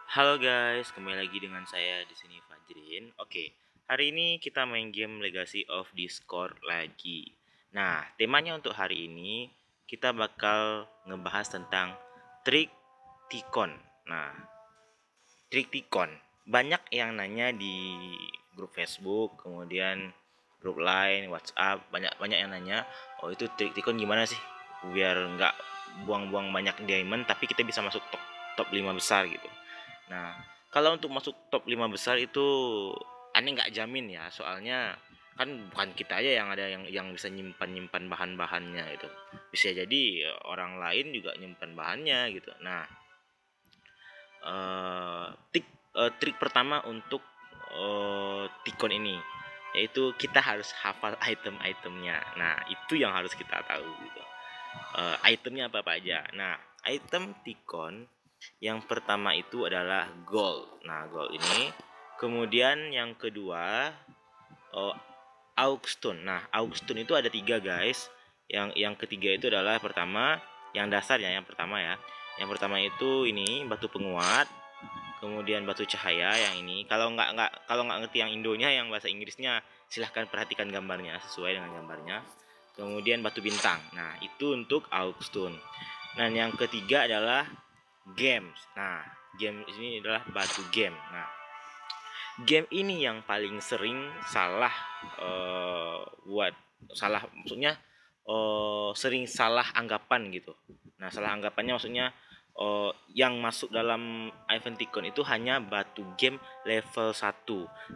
Halo guys, kembali lagi dengan saya di sini Fajrin. Oke, hari ini kita main game Legacy of Discord lagi. Nah, temanya untuk hari ini kita bakal ngebahas tentang trik Tikon. Nah, trik Tikon. Banyak yang nanya di grup Facebook, kemudian grup lain, WhatsApp, banyak yang nanya, "Oh, itu trik Tikon gimana sih? Biar nggak buang-buang banyak diamond tapi kita bisa masuk top 5 besar gitu." Nah, kalau untuk masuk top 5 besar itu aneh nggak jamin ya, soalnya kan bukan kita aja yang ada yang bisa nyimpan bahan-bahannya itu. Bisa jadi orang lain juga nyimpan bahannya gitu. Nah, trik pertama untuk Tikon ini yaitu kita harus hafal item-itemnya. Nah, itu yang harus kita tahu gitu. Itemnya apa aja. Nah, item Tikon yang pertama itu adalah gold. Nah, gold ini. Kemudian yang kedua uh, Augstone. Nah, Augstone itu ada 3 guys. Yang ketiga itu adalah pertama yang dasarnya yang pertama ya. Yang pertama itu ini batu penguat, kemudian batu cahaya yang ini. Kalau nggak ngerti yang Indonya, yang bahasa Inggrisnya silahkan perhatikan gambarnya sesuai dengan gambarnya. Kemudian batu bintang. Nah, itu untuk Augstone. Dan yang ketiga adalah games. Nah, game ini adalah batu game. Nah, game ini yang paling sering salah buat salah maksudnya sering salah anggapan gitu. Nah, salah anggapannya maksudnya yang masuk dalam event Tikon itu hanya batu game level 1,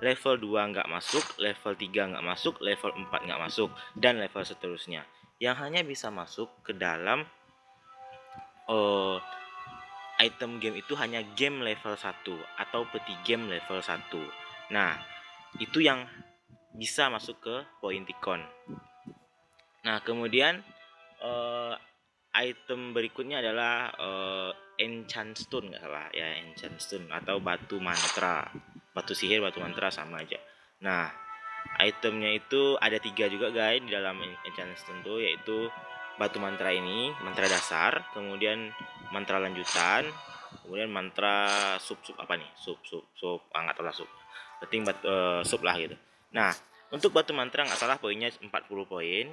level 2 nggak masuk, level 3 nggak masuk, level 4 nggak masuk, dan level seterusnya. Yang hanya bisa masuk ke dalam uh, item game itu hanya game level 1 atau peti game level 1. Nah, itu yang bisa masuk ke poin Tikon. Nah, kemudian item berikutnya adalah enchant stone, nggak salah ya, enchant stone atau batu mantra, batu sihir, batu mantra sama aja. Nah, itemnya itu ada 3 juga guys di dalam enchant stone tuh, yaitu batu mantra ini, mantra dasar, kemudian mantra lanjutan, kemudian mantra sub apa nih, sub nggak tahu lah, sub penting sub lah gitu. Nah, untuk batu mantra nggak salah poinnya 40 poin,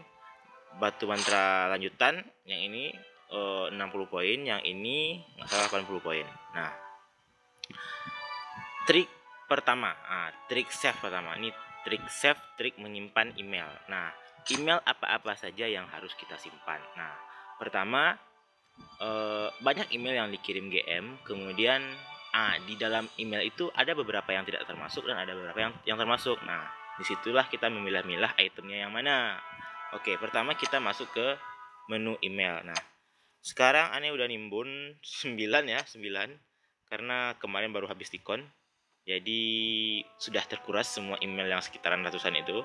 batu mantra lanjutan yang ini 60 poin, yang ini nggak salah 80 poin. Nah, trik pertama, trik save pertama ini, trik save, trik menyimpan email. Nah, email apa-apa saja yang harus kita simpan. Nah, pertama banyak email yang dikirim GM, kemudian di dalam email itu ada beberapa yang tidak termasuk dan ada beberapa yang termasuk. Nah, disitulah kita memilah-milah itemnya yang mana. Oke, pertama kita masuk ke menu email. Nah, sekarang aneh udah nimbun 9 ya, 9. Karena kemarin baru habis Tikon. Jadi sudah terkuras semua email yang sekitaran ratusan itu.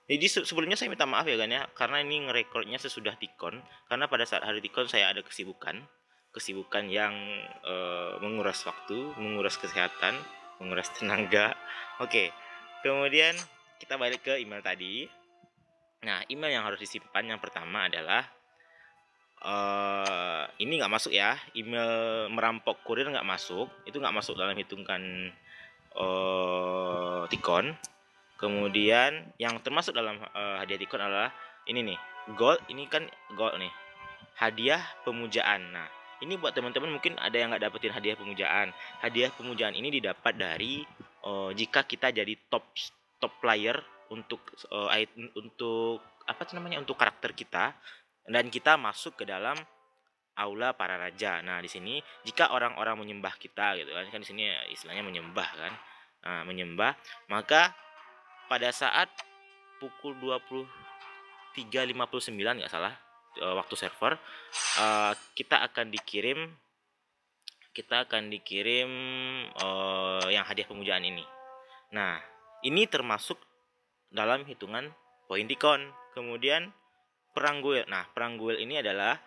Jadi sebelumnya saya minta maaf ya kan ya, karena ini ngerekornya sesudah Tikon. Karena pada saat hari Tikon saya ada kesibukan yang menguras waktu, menguras kesehatan, menguras tenaga. Oke, kemudian kita balik ke email tadi. Nah, email yang harus disimpan yang pertama adalah ini nggak masuk ya, email merampok kurir nggak masuk, itu nggak masuk dalam hitungan Tikon. Kemudian yang termasuk dalam hadiah Tikon adalah ini nih, gold. Ini kan gold nih, hadiah pemujaan. Nah, ini buat teman-teman mungkin ada yang nggak dapetin hadiah pemujaan. Hadiah pemujaan ini didapat dari jika kita jadi top player untuk untuk apa namanya, untuk karakter kita, dan kita masuk ke dalam aula para raja. Nah, di sini jika orang-orang menyembah kita gitu kan di sini istilahnya menyembah kan. Nah, menyembah, maka pada saat pukul 23.59 nggak salah waktu server, kita akan dikirim yang hadiah pemujaan ini. Nah, ini termasuk dalam hitungan poin Tikon. Kemudian perang guild. Nah, perang guild ini adalah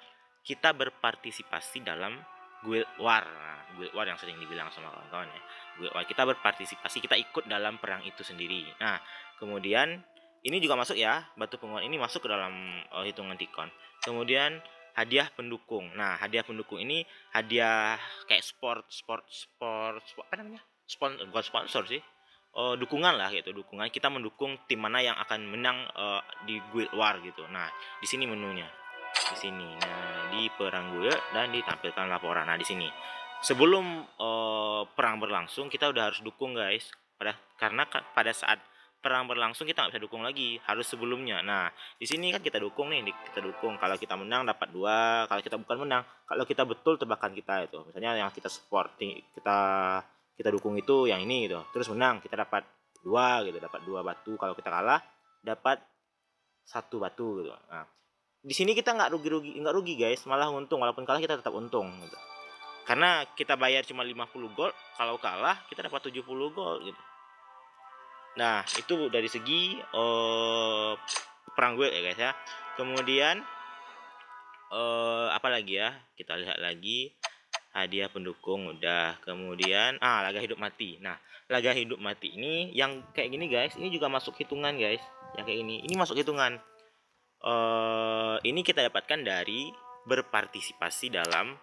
kita berpartisipasi dalam guild war. Nah, guild war yang sering dibilang sama kawan-kawan ya. Guild war, kita berpartisipasi, kita ikut dalam perang itu sendiri. Nah, kemudian ini juga masuk ya, batu penguat ini masuk ke dalam hitungan Tikon. Kemudian hadiah pendukung. Nah, hadiah pendukung ini hadiah kayak sport apa namanya? Bukan sponsor sih. Dukungan lah gitu, dukungan kita mendukung tim mana yang akan menang di Guild War gitu. Nah, di sini menunya. Di sini. Nah, di perang guild dan ditampilkan laporan. Nah, di sini. Sebelum perang berlangsung kita udah harus dukung, guys. Karena pada saat perang berlangsung kita nggak bisa dukung lagi, harus sebelumnya. Nah, di sini kan kita dukung nih, kita dukung. Kalau kita menang dapat 2, kalau kita bukan menang, kalau kita betul tebakan kita itu. Misalnya yang kita support, kita dukung itu yang ini gitu. Terus menang, kita dapat 2 gitu, dapat 2 batu. Kalau kita kalah dapat 1 batu gitu. Nah, di sini kita nggak rugi guys, malah untung. Walaupun kalah kita tetap untung gitu. Karena kita bayar cuma 50 gold, kalau kalah kita dapat 70 gold gitu. Nah, itu dari segi perang guild ya guys ya. Kemudian apa lagi ya? Kita lihat lagi. Hadiah pendukung udah. Kemudian laga hidup mati. Nah, laga hidup mati ini yang kayak gini guys, ini juga masuk hitungan guys. Yang kayak ini masuk hitungan. Ini kita dapatkan dari berpartisipasi dalam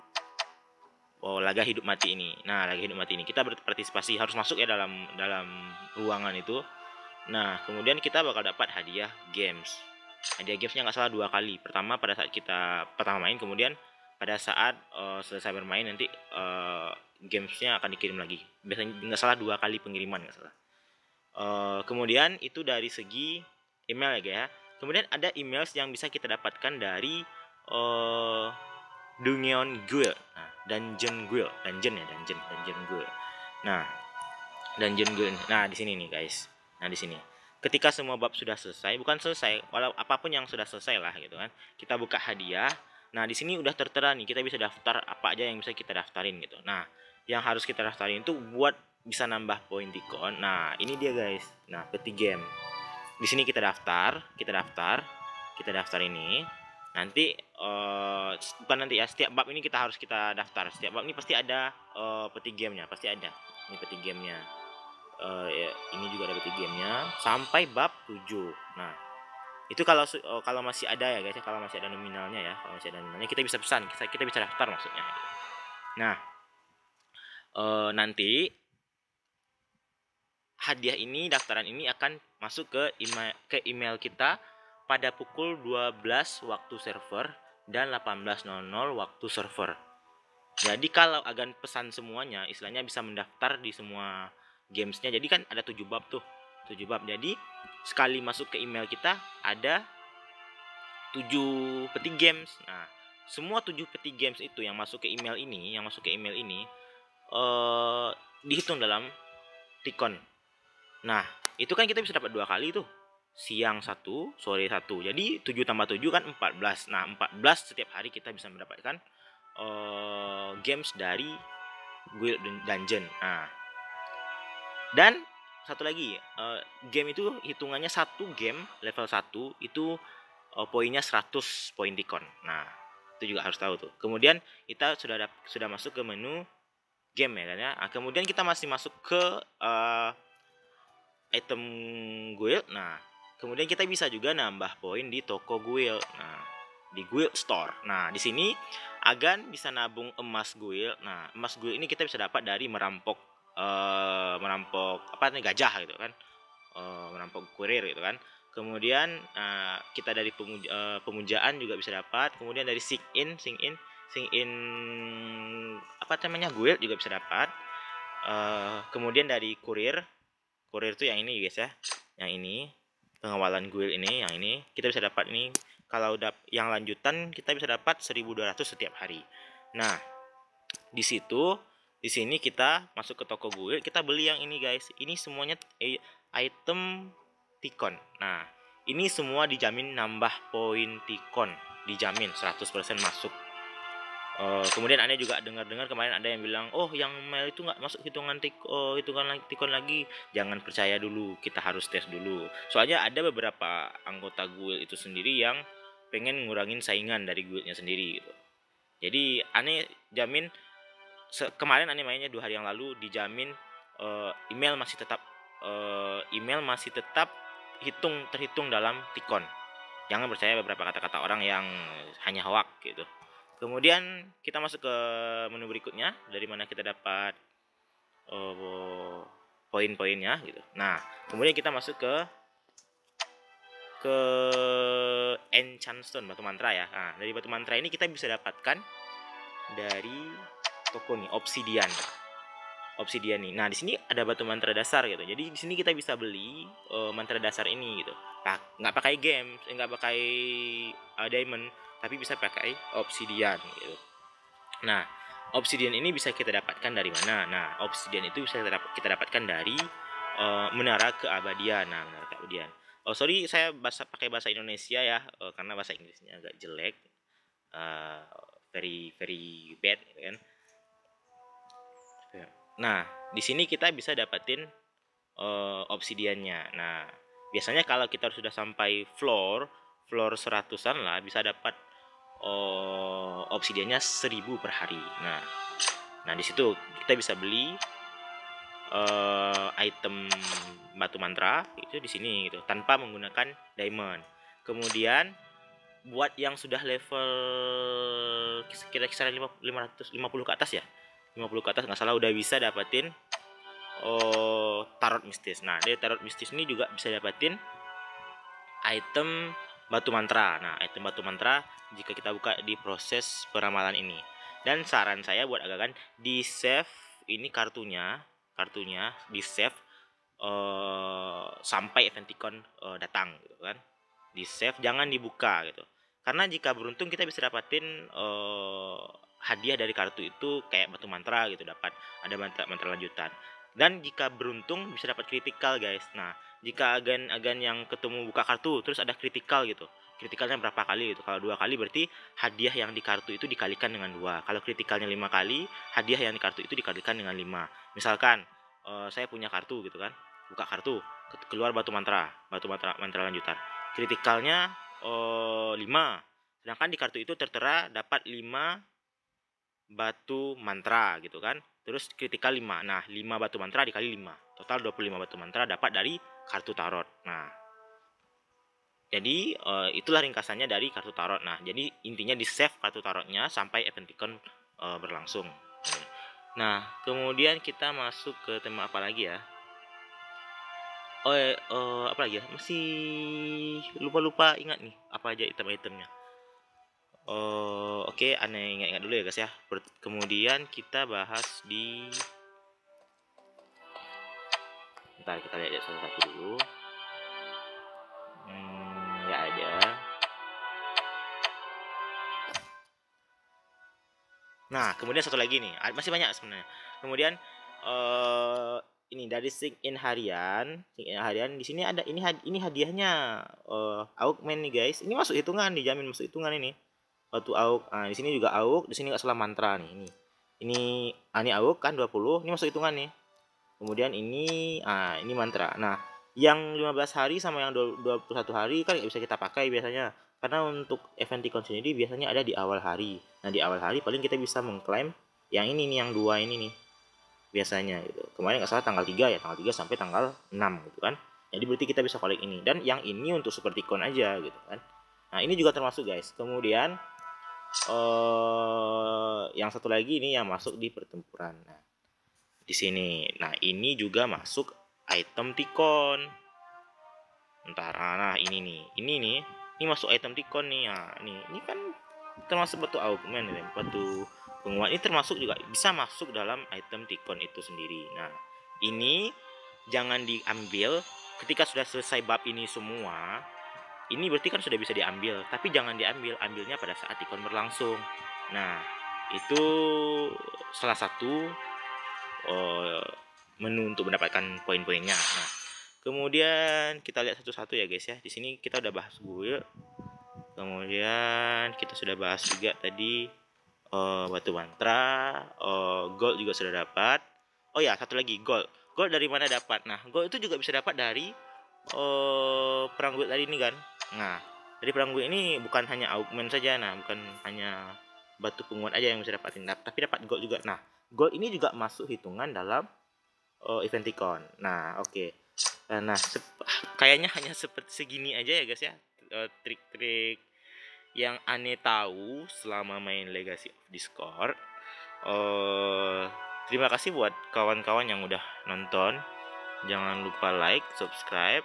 laga hidup mati ini. Nah, laga hidup mati ini kita berpartisipasi, harus masuk ya dalam ruangan itu. Nah, kemudian kita bakal dapat hadiah games. Hadiah gamesnya nggak salah 2 kali. Pertama pada saat kita pertama main, kemudian pada saat selesai bermain nanti gamesnya akan dikirim lagi. Biasanya nggak salah 2 kali pengiriman, nggak salah. Kemudian itu dari segi email ya guys ya. Kemudian ada emails yang bisa kita dapatkan dari Dungeon Guild. Nah, Dungeon Guild. Dungeon Guild. Nah, Dungeon Guild. Nah, di sini nih guys. Nah, di sini. Ketika semua bab sudah selesai, bukan selesai, walau apapun yang sudah selesai lah gitu kan. Kita buka hadiah. Nah, di sini udah tertera nih, kita bisa daftar apa aja yang bisa kita daftarin gitu. Nah, yang harus kita daftarin itu buat bisa nambah poin Tikon. Nah, ini dia guys. Nah, peti game. Di sini kita daftar ini. Nanti bukan nanti ya, setiap bab ini kita daftar. Setiap bab ini pasti ada peti gamenya, pasti ada. Ini peti gamenya. Ya, ini juga ada peti gamenya sampai bab 7. Nah, itu kalau masih ada ya guys, kalau masih ada nominalnya ya, kita bisa pesan, kita bisa daftar maksudnya. Nah, nanti hadiah ini, daftaran ini akan masuk ke email kita pada pukul 12 waktu server dan 18.00 waktu server. Jadi kalau agan pesan semuanya, istilahnya bisa mendaftar di semua gamesnya. Jadi kan ada 7 bab tuh, 7 bab. Jadi sekali masuk ke email kita ada 7 peti games. Nah, semua 7 peti games itu yang masuk ke email ini, dihitung dalam Tikon. Nah, itu kan kita bisa dapat 2 kali tuh. Siang 1, sore 1. Jadi 7 tambah 7 kan 14. Nah, 14 setiap hari kita bisa mendapatkan games dari Guild Dungeon. Nah, dan satu lagi, game itu hitungannya satu game level 1 itu poinnya 100 poin Tikon. Nah, itu juga harus tahu tuh. Kemudian kita sudah masuk ke menu game ya kan ya. Nah, kemudian kita masih masuk ke item guild. Nah, kemudian kita bisa juga nambah poin di toko guild. Nah, di guild store. Nah, di sini Agan bisa nabung emas guild. Nah, emas guild ini kita bisa dapat dari merampok apa nih, gajah gitu kan. Merampok kurir gitu kan. Kemudian kita dari pemujaan juga bisa dapat. Kemudian dari sing in apa namanya, guild juga bisa dapat. Kemudian dari kurir itu yang ini guys ya, yang ini pengawalan guild ini, yang ini kita bisa dapat ini. Kalau yang lanjutan kita bisa dapat 1.200 setiap hari. Nah, di sini kita masuk ke toko guild, kita beli yang ini guys. Ini semuanya item Tikon. Nah, ini semua dijamin nambah poin Tikon, dijamin 100% masuk. Kemudian Anda juga dengar kemarin ada yang bilang, oh yang mail itu nggak masuk hitungan Tikon lagi. Jangan percaya dulu, kita harus tes dulu. Soalnya ada beberapa anggota guild itu sendiri yang pengen ngurangin saingan dari guildnya sendiri gitu. Jadi Ane jamin, kemarin Ane mainnya 2 hari yang lalu, dijamin email masih tetap terhitung dalam Tikon. Jangan percaya beberapa kata-kata orang yang hanya hoax gitu. Kemudian kita masuk ke menu berikutnya, dari mana kita dapat poin-poinnya gitu. Nah, kemudian kita masuk ke enchant stone, batu mantra ya. Nah, dari batu mantra ini kita bisa dapatkan dari toko nih, obsidian. Obsidian nih. Nah, di sini ada batu mantra dasar gitu. Jadi di sini kita bisa beli mantra dasar ini gitu. Nah, nggak pakai game, nggak pakai diamond, tapi bisa pakai obsidian gitu. Nah, obsidian ini bisa kita dapatkan dari mana? Nah, obsidian itu bisa kita dapatkan dari menara keabadian. Nah, menara keabadian. Oh, sorry, saya pakai bahasa Indonesia ya, karena bahasa Inggrisnya agak jelek, uh, very very bad, gitu kan. Nah, di sini kita bisa dapetin obsidiannya. Nah, biasanya kalau kita sudah sampai floor 100-an lah, bisa dapat obsidiannya 1000 per hari. Nah di situ kita bisa beli item batu mantra itu di sini gitu, tanpa menggunakan diamond. Kemudian buat yang sudah level kira-kira 550 ke atas ya, 50 ke atas nggak salah, udah bisa dapetin tarot mistis. Nah, dari tarot mistis ini juga bisa dapetin item batu mantra. Nah, item batu mantra jika kita buka di proses peramalan ini. Dan saran saya buat agak di save ini kartunya di save sampai Eventicon datang gitu kan. Di save, jangan dibuka gitu. Karena jika beruntung kita bisa dapatin hadiah dari kartu itu kayak batu mantra gitu, dapat ada mantra lanjutan. Dan jika beruntung bisa dapat kritikal guys. Nah, jika agen-agen yang ketemu buka kartu terus ada kritikal gitu, kritikalnya berapa kali gitu. Kalau 2 kali berarti hadiah yang di kartu itu dikalikan dengan 2. Kalau kritikalnya 5 kali, hadiah yang di kartu itu dikalikan dengan 5. Misalkan saya punya kartu gitu kan, buka kartu, keluar batu mantra lanjutan, kritikalnya 5, sedangkan di kartu itu tertera dapat 5 batu mantra gitu kan, terus kritikal 5. Nah, 5 batu mantra dikali 5, total 25 batu mantra dapat dari kartu tarot. Nah, jadi itulah ringkasannya dari kartu tarot. Nah, jadi intinya di save kartu tarotnya sampai Eventicon berlangsung. Nah, kemudian kita masuk ke tema apa lagi ya? Apa lagi ya? Masih lupa ingat nih apa aja item-itemnya. Oke, aneh ingat dulu ya guys ya. Kemudian kita bahas di, ntar kita lihat satu-satu dulu. Ya ada. Nah, kemudian satu lagi nih, masih banyak sebenarnya. Kemudian ini dari Sing In harian di sini ada ini hadiahnya Augment nih guys. Ini masuk hitungan, dijamin masuk hitungan ini. Batu Auk. Nah, di sini juga Auk, di sini enggak salah mantra nih ini. Ini Auk kan 20, ini masuk hitungan nih. Kemudian ini ini mantra. Nah, yang 15 hari sama yang 21 hari kan bisa kita pakai biasanya. Karena untuk Eventicon sendiri biasanya ada di awal hari. Nah, di awal hari paling kita bisa mengklaim yang ini nih, yang 2 ini nih. Biasanya gitu. Kemarin nggak salah tanggal 3 ya, tanggal 3 sampai tanggal 6 gitu kan. Jadi berarti kita bisa collect ini, dan yang ini untuk Superticon aja gitu kan. Nah, ini juga termasuk guys. Kemudian yang satu lagi ini yang masuk di pertempuran. Nah, di sini. Nah, ini juga masuk item Ticon. Nah, ini nih. Ini masuk item Ticon nih. Nah, ini kan termasuk batu augment ya, batu penguat. Ini termasuk juga bisa masuk dalam item Ticon itu sendiri. Nah, ini jangan diambil ketika sudah selesai bab ini semua. Ini berarti kan sudah bisa diambil, tapi jangan ambilnya pada saat Ticon berlangsung. Nah, itu salah satu menu untuk mendapatkan poin-poinnya. Nah, kemudian kita lihat satu-satu ya guys ya. Di sini kita udah bahas gue. Kemudian kita sudah bahas juga tadi batu mantra, gold juga sudah dapat. Oh ya, satu lagi gold. Gold dari mana dapat? Nah, gold itu juga bisa dapat dari perang gue tadi ini kan. Nah, dari perang gue ini bukan hanya augment saja. Nah, bukan hanya batu penguat aja yang bisa dapatin, tapi dapat gold juga. Nah, gold ini juga masuk hitungan dalam Eventicon. Nah, oke. Nah, kayaknya hanya seperti segini aja ya guys ya, trik-trik yang Ane tahu selama main Legacy of Discord. Terima kasih buat kawan-kawan yang udah nonton. Jangan lupa like, subscribe,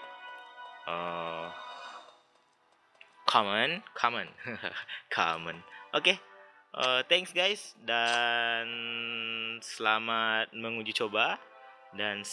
comment. Comment. Oke. Thanks guys, dan selamat menguji coba, dan